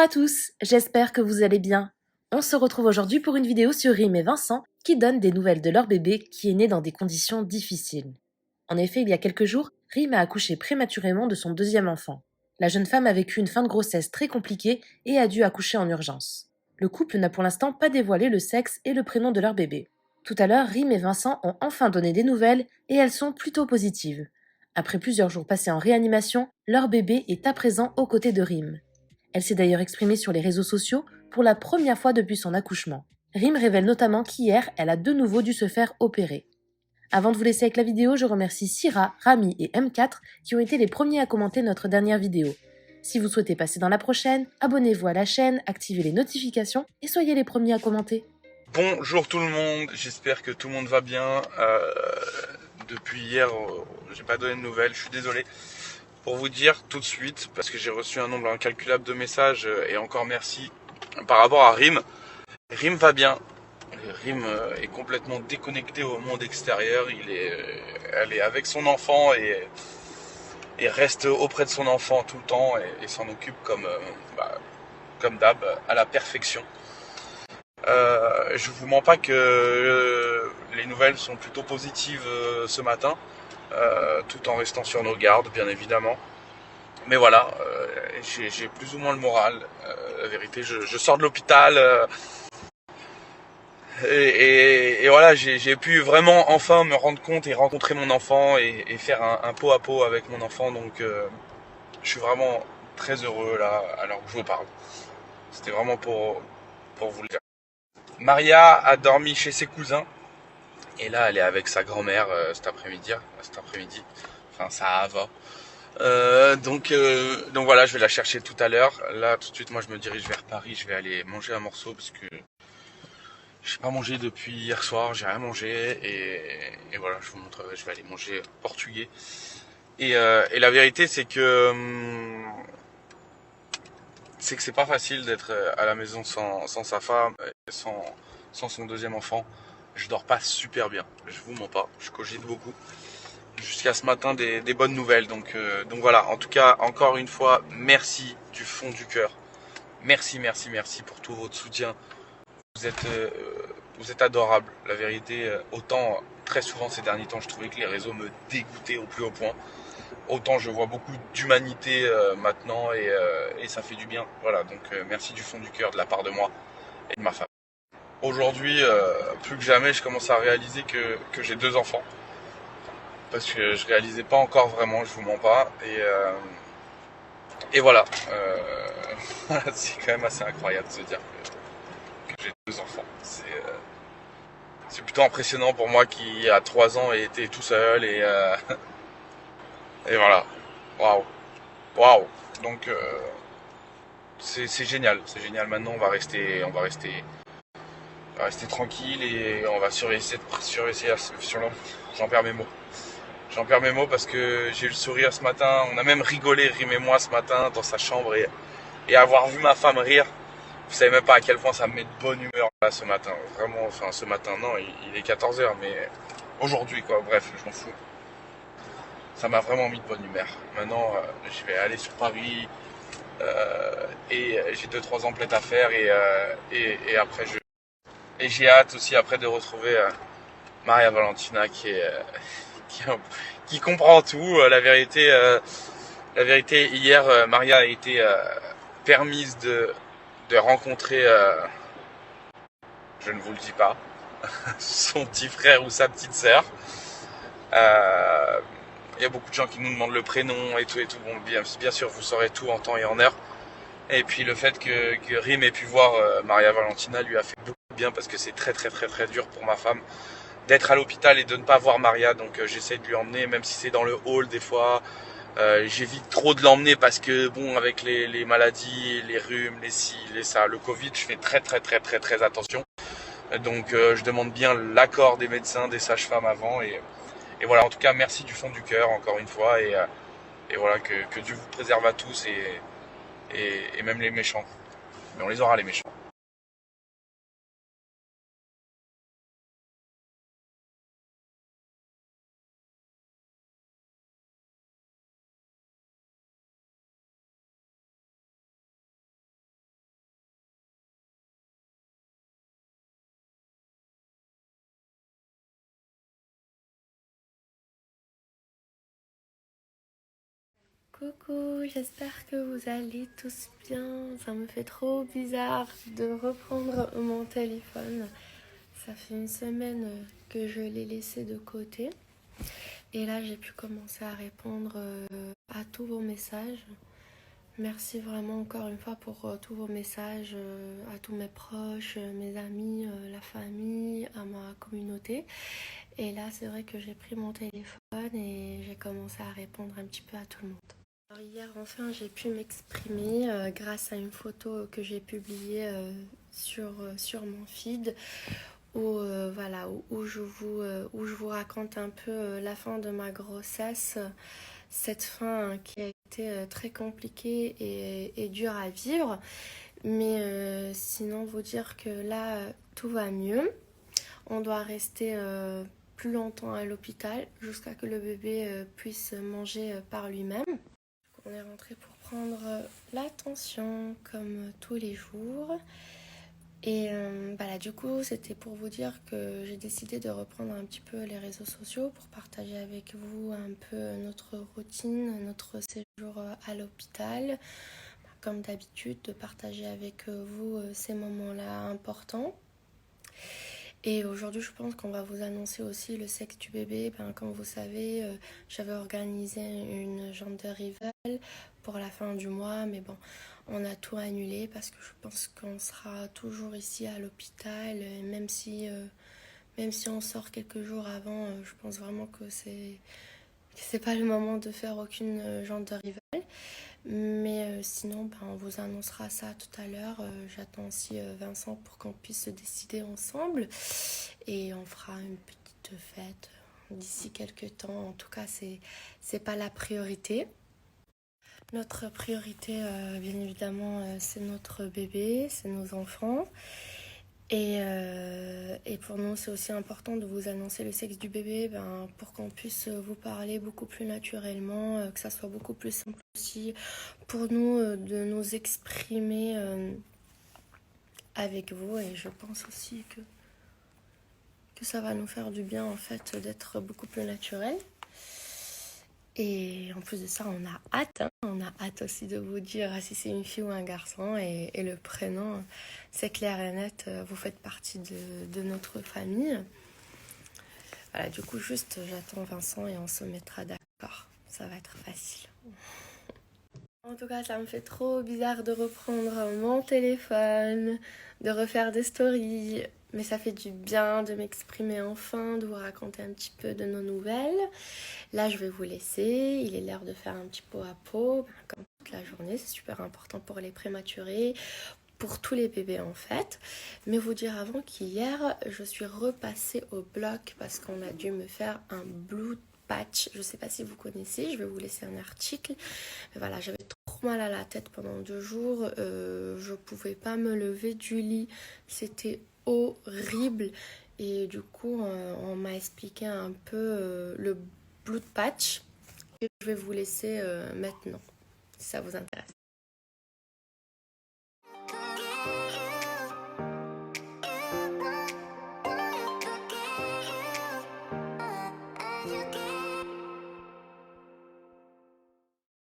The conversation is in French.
à tous, j'espère que vous allez bien. On se retrouve aujourd'hui pour une vidéo sur Rim et Vincent qui donnent des nouvelles de leur bébé qui est né dans des conditions difficiles. En effet, il y a quelques jours, Rim a accouché prématurément de son deuxième enfant. La jeune femme a vécu une fin de grossesse très compliquée et a dû accoucher en urgence. Le couple n'a pour l'instant pas dévoilé le sexe et le prénom de leur bébé. Tout à l'heure, Rim et Vincent ont enfin donné des nouvelles et elles sont plutôt positives. Après plusieurs jours passés en réanimation, leur bébé est à présent aux côtés de Rim. Elle s'est d'ailleurs exprimée sur les réseaux sociaux pour la première fois depuis son accouchement. Rim révèle notamment qu'hier, elle a de nouveau dû se faire opérer. Avant de vous laisser avec la vidéo, je remercie Syrah, Rami et M4 qui ont été les premiers à commenter notre dernière vidéo. Si vous souhaitez passer dans la prochaine, abonnez-vous à la chaîne, activez les notifications et soyez les premiers à commenter. Bonjour tout le monde, j'espère que tout le monde va bien. Depuis hier, j'ai pas donné de nouvelles, je suis désolé. Pour vous dire tout de suite, parce que j'ai reçu un nombre incalculable de messages, et encore merci, par rapport à Rim. Rim va bien. Rim est complètement déconnecté au monde extérieur. Elle est avec son enfant et reste auprès de son enfant tout le temps et s'en occupe comme d'hab, à la perfection. Je vous mens pas que les nouvelles sont plutôt positives ce matin, tout en restant sur nos gardes, bien évidemment. Mais voilà, j'ai plus ou moins le moral. La vérité, je sors de l'hôpital et voilà, j'ai pu vraiment enfin me rendre compte et rencontrer mon enfant et faire un pot à pot avec mon enfant. Donc, je suis vraiment très heureux là, à l'heure où je vous parle. C'était vraiment pour vous le dire. Maria a dormi chez ses cousins. Et là, elle est avec sa grand-mère cet après-midi. Enfin, ça va. Donc voilà, je vais la chercher tout à l'heure. Là, tout de suite, moi, je me dirige vers Paris. Je vais aller manger un morceau parce que j'ai pas mangé depuis hier soir. J'ai rien mangé et voilà, je vous montrerai. Je vais aller manger portugais. Et la vérité, c'est que c'est pas facile d'être à la maison sans sa femme, sans son deuxième enfant. Je dors pas super bien. Je vous mens pas. Je cogite beaucoup. Jusqu'à ce matin des bonnes nouvelles. Donc voilà, en tout cas, encore une fois, merci du fond du cœur. Merci pour tout votre soutien. Vous êtes, euh, vous êtes adorables. La vérité, autant très souvent ces derniers temps, je trouvais que les réseaux me dégoûtaient au plus haut point. Autant je vois beaucoup d'humanité maintenant et ça fait du bien. Voilà, donc merci du fond du cœur de la part de moi et de ma femme. Aujourd'hui, plus que jamais, je commence à réaliser que j'ai deux enfants. Parce que je réalisais pas encore vraiment, je vous mens pas. Et voilà, c'est quand même assez incroyable de se dire que j'ai deux enfants. C'est plutôt impressionnant pour moi qui à 3 ans était tout seul et voilà. Waouh, waouh. Donc c'est génial, c'est génial. Maintenant on va rester tranquille et on va j'en perds mes mots. J'en perds mes mots parce que j'ai eu le sourire ce matin. On a même rigolé, Rim et moi, ce matin dans sa chambre et avoir vu ma femme rire. Vous savez même pas à quel point ça me met de bonne humeur là ce matin. Vraiment, enfin ce matin, non, il est 14h, mais aujourd'hui quoi. Bref, je m'en fous. Ça m'a vraiment mis de bonne humeur. Maintenant, je vais aller sur Paris et j'ai 2-3 emplettes à faire et après et j'ai hâte aussi après de retrouver Maria Valentina qui, qui comprend tout. La vérité, hier, Maria a été permise de rencontrer, je ne vous le dis pas, son petit frère ou sa petite sœur. Il y a beaucoup de gens qui nous demandent le prénom et tout. Bon, bien sûr, vous saurez tout en temps et en heure. Et puis le fait que Rim ait pu voir Maria Valentina lui a fait beaucoup de bien parce que c'est très dur pour ma femme d'être à l'hôpital et de ne pas voir Maria. Donc j'essaie de lui emmener, même si c'est dans le hall des fois. J'évite trop de l'emmener parce que bon, avec les maladies, les rhumes, les ci, les ça, le Covid, je fais très attention. Donc je demande bien l'accord des médecins, des sages-femmes avant et voilà. En tout cas, merci du fond du cœur encore une fois et voilà que Dieu vous préserve à tous et même les méchants. Mais on les aura les méchants. Coucou, j'espère que vous allez tous bien. Ça me fait trop bizarre de reprendre mon téléphone. Ça fait une semaine que je l'ai laissé de côté. Et là, j'ai pu commencer à répondre à tous vos messages. Merci vraiment encore une fois pour tous vos messages, à tous mes proches, mes amis, la famille, à ma communauté. Et là, c'est vrai que j'ai pris mon téléphone et j'ai commencé à répondre un petit peu à tout le monde. Alors hier, enfin, j'ai pu m'exprimer grâce à une photo que j'ai publiée sur mon feed voilà, où je vous raconte un peu la fin de ma grossesse. Cette fin qui a été très compliquée et dure à vivre. Mais sinon, vous dire que là, tout va mieux. On doit rester plus longtemps à l'hôpital jusqu'à ce que le bébé puisse manger par lui-même. On est rentré pour prendre l'attention comme tous les jours. Et voilà, du coup, c'était pour vous dire que j'ai décidé de reprendre un petit peu les réseaux sociaux pour partager avec vous un peu notre routine, notre séjour à l'hôpital. Comme d'habitude, de partager avec vous ces moments-là importants. Et aujourd'hui, je pense qu'on va vous annoncer aussi le sexe du bébé. Comme vous savez, j'avais organisé une gender reveal pour la fin du mois, mais bon, on a tout annulé parce que je pense qu'on sera toujours ici à l'hôpital, même si on sort quelques jours avant, je pense vraiment que c'est pas le moment de faire aucune gender reveal. Mais sinon, on vous annoncera ça tout à l'heure. J'attends aussi Vincent pour qu'on puisse se décider ensemble. Et on fera une petite fête d'ici quelques temps. En tout cas, c'est pas la priorité. Notre priorité, bien évidemment, c'est notre bébé, c'est nos enfants. Et pour nous, c'est aussi important de vous annoncer le sexe du bébé pour qu'on puisse vous parler beaucoup plus naturellement, que ça soit beaucoup plus simple aussi pour nous de nous exprimer avec vous. Et je pense aussi que ça va nous faire du bien en fait d'être beaucoup plus naturel. Et en plus de ça, on a hâte. On a hâte aussi de vous dire si c'est une fille ou un garçon. Et le prénom, c'est clair et net, vous faites partie de notre famille. Voilà, du coup, juste j'attends Vincent et on se mettra d'accord. Ça va être facile. En tout cas, ça me fait trop bizarre de reprendre mon téléphone, de refaire des stories. Mais ça fait du bien de m'exprimer enfin, de vous raconter un petit peu de nos nouvelles. Là, je vais vous laisser. Il est l'heure de faire un petit pot à pot, comme toute la journée. C'est super important pour les prématurés, pour tous les bébés en fait. Mais vous dire avant qu'hier, je suis repassée au bloc parce qu'on a dû me faire un blue patch. Je ne sais pas si vous connaissez, je vais vous laisser un article. Mais voilà, j'avais trop mal à la tête pendant 2 jours. Je ne pouvais pas me lever du lit. C'était horrible. Et du coup, on m'a expliqué un peu le blood patch que je vais vous laisser maintenant, si ça vous intéresse.